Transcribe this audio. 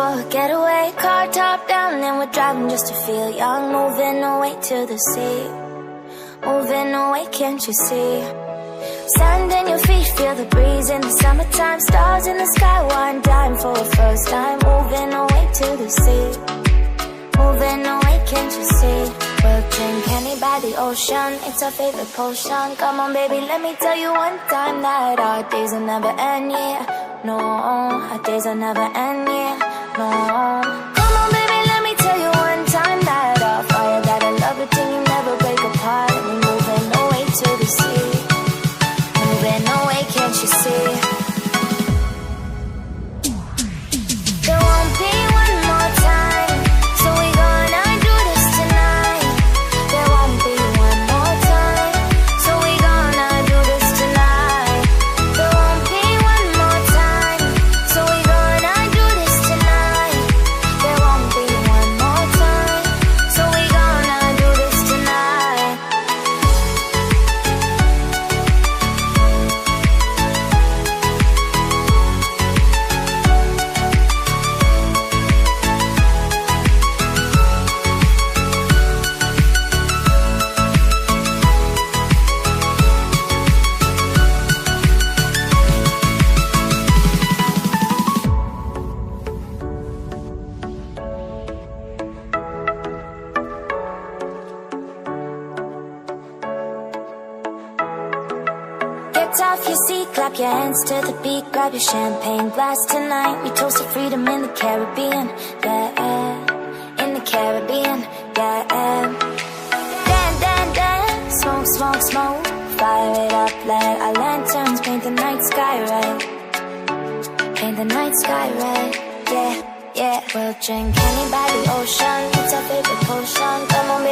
for a getaway. Car top down and we're driving just to feel young. Moving away to the sea, moving away, can't you see? Sand in your feet, feel the breeze in the summertime. Stars in the sky, one dime for a first time. Moving away to the sea, moving away, can't you see? We'll drink Henny by the ocean, it's our favorite potion. Come on baby, let me tell you one time that our days will never end, yeah. No, our days will never end, yeah. No. Come on baby, let me tell you one time that our fire got a love it till you never break apart. We're moving away to the sea, moving away, can't you see? There won't be one more time, so we gonna do this tonight. There won't be one more time, so we gonna do this tonight. There won't be one more time, so we gonna do this tonight. There won't be one more time, so we gonna do this tonight. Get off your seat, clap your hands to the beat. Grab your champagne glass tonight. We toast to freedom in the Caribbean, yeah. In the Caribbean, yeah. Dan, dan, dan, smoke, smoke, smoke. Fire it up, let our lanterns paint the night sky red. Paint the night sky red, yeah, yeah. We'll drink Henny by the ocean, it's our favorite potion. Come on